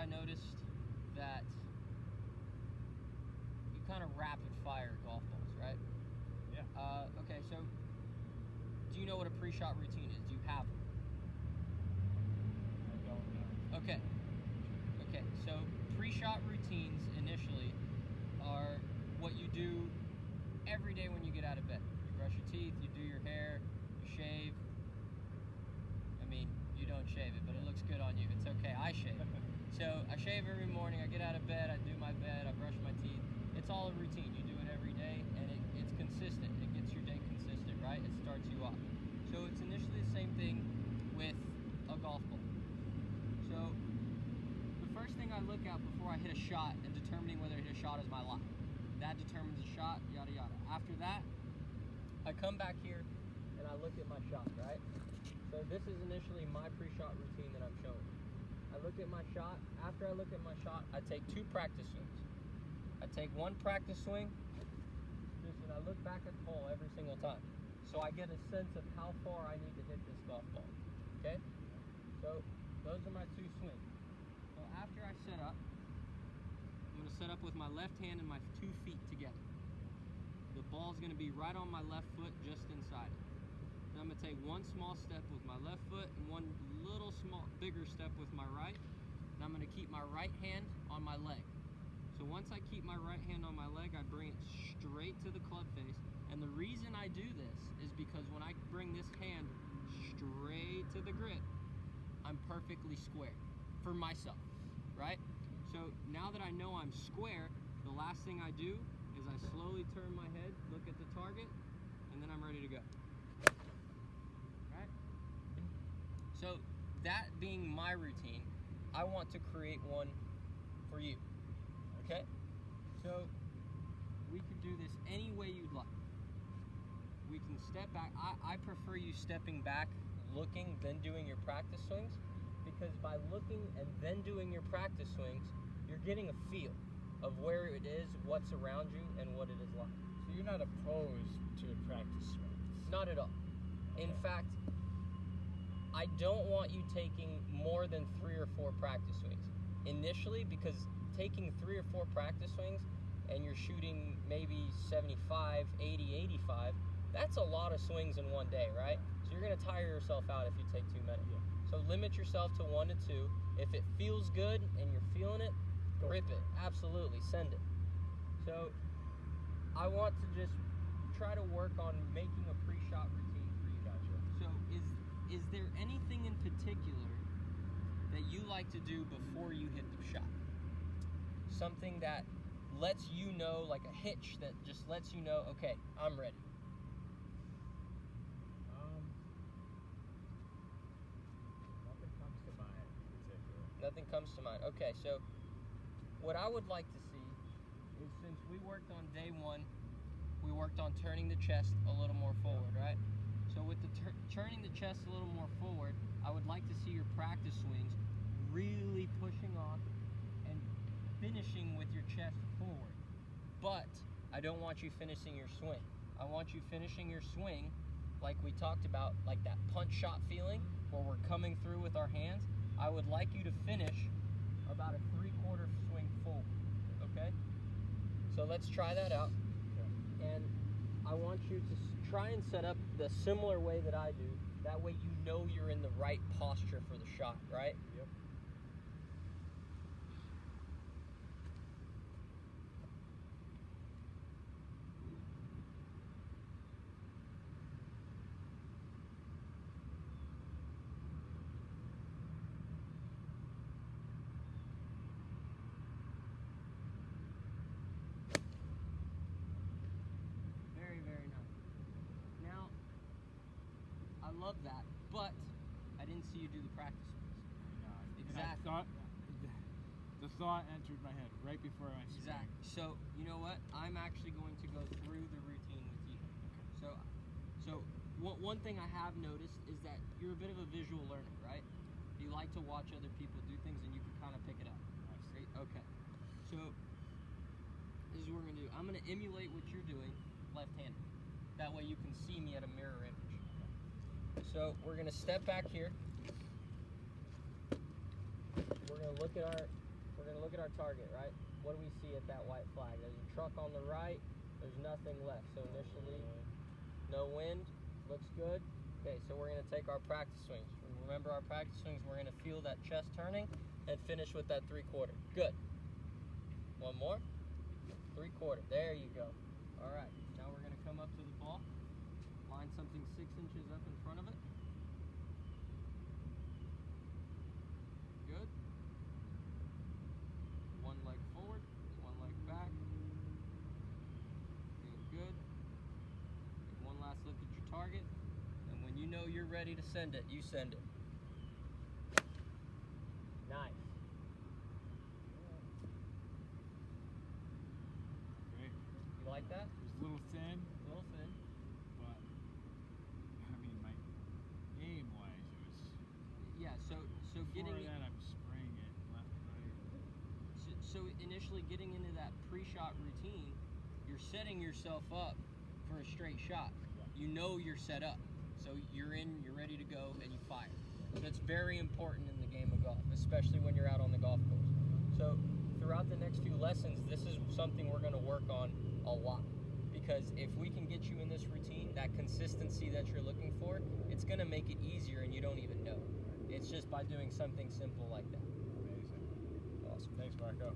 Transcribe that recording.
I noticed that you kind of rapid fire golf balls, right? Yeah. Okay, so do you know what a pre-shot routine is? Do you have one? I don't know. Okay, so pre-shot routines initially are what you do every day when you get out of bed. You brush your teeth, you do your hair, you shave. I mean, you don't shave it, but it looks good on you. It's okay, I shave. So I shave every morning, I get out of bed, I do my bed, I brush my teeth. It's all a routine. You do it every day, and it's consistent. It gets your day consistent, right? It starts you off. So it's initially the same thing with a golf ball. So the first thing I look at before I hit a shot and determining whether to hit a shot is my lie. That determines the shot, yada yada. After that, I come back here and I look at my shot, right? So this is initially my pre-shot routine that I'm showing. I look at my shot. After I look at my shot, I take 2 practice swings. I take 1 practice swing, and I look back at the hole every single time. So I get a sense of how far I need to hit this golf ball, okay? So those are my 2 swings. So after I set up, I'm gonna set up with my left hand and my 2 feet together. The ball's gonna be right on my left foot, just inside it. Then I'm gonna take 1 small step with my left foot and 1 little bigger step with my right. And I'm gonna keep my right hand on my leg. So once I keep my right hand on my leg, I bring it straight to the club face. And the reason I do this is because when I bring this hand straight to the grip, I'm perfectly square for myself, right? So now that I know I'm square, the last thing I do is I slowly turn my head, look at the target, and then I'm ready to go. Right? So that being my routine, I want to create one for you. Okay? So we could do this any way you'd like. We can step back. I prefer you stepping back, looking, then doing your practice swings, because by looking and then doing your practice swings, you're getting a feel of where it is, what's around you, and what it is like. So you're not opposed to practice swings? Not at all. Okay. In fact, I don't want you taking more than 3 or 4 practice swings initially, because taking 3 or 4 practice swings and you're shooting maybe 75, 80, 85, that's a lot of swings in one day, right? So you're going to tire yourself out if you take too many. Yeah. So limit yourself to 1 to 2. If it feels good and you're feeling it, rip it. Absolutely, send it. So I want to just try to work on making a pre-shot routine for you. Gotcha. So is there anything in particular that you like to do before you hit the shot? Something that lets you know, like a hitch that just lets you know, okay, I'm ready. Nothing comes to mind in particular. Nothing comes to mind. Okay, so what I would like to see is, since we worked on day 1, we worked on turning the chest a little more forward, right? So with the turning the chest a little more forward, I would like to see your practice swings really pushing off and finishing with your chest forward. But I don't want you finishing your swing. I want you finishing your swing like we talked about, like that punch shot feeling where we're coming through with our hands. I would like you to finish about a 3/4 swing forward, okay? So let's try that out. Okay. And I want you to try and set up the similar way that I do. That way you know you're in the right posture for the shot, right? Yep. Very, very nice. Now, I love that, but I didn't see you do the practice swings. Exactly. The thought entered my head right before I swung. Exactly. So, you know what? I'm actually going to go through the routine with you. Okay. So one thing I have noticed is that you're a bit of a visual learner, right? You like to watch other people do things and you can kind of pick it up. Nice. Right? Okay. So, this is what we're going to do. I'm going to emulate what you're doing left-handed. That way you can see me at a mirror image. So, we're going to step back here. We're going to look at we're gonna look at our target, right? What do we see at that white flag? There's a truck on the right, there's nothing left. So initially, no wind, looks good. Okay, so we're gonna take our practice swings. Remember our practice swings, we're gonna feel that chest turning and finish with that 3/4. Good. One more. 3/4. There you go. All right, now we're gonna come up to the ball, line something 6 inches up in front of it. Good. One leg forward, one leg back. Feeling good. Take one last look at your target, and when you know you're ready to send it, you send it. Nice. Great. You like that? It was a little thin, A little thin. but I mean, my aim-wise, it was. Yeah. So Before getting that, I'm spraying it left, right. so initially getting into that pre-shot routine, you're setting yourself up for a straight shot. You know you're set up, so you're in, you're ready to go, and you fire. So it's very important in the game of golf, especially when you're out on the golf course. So throughout the next few lessons, this is something we're going to work on a lot, because if we can get you in this routine, that consistency that you're looking for, it's going to make it easier and you don't even know. It's just by doing something simple like that. Amazing. Awesome. Thanks, Marco.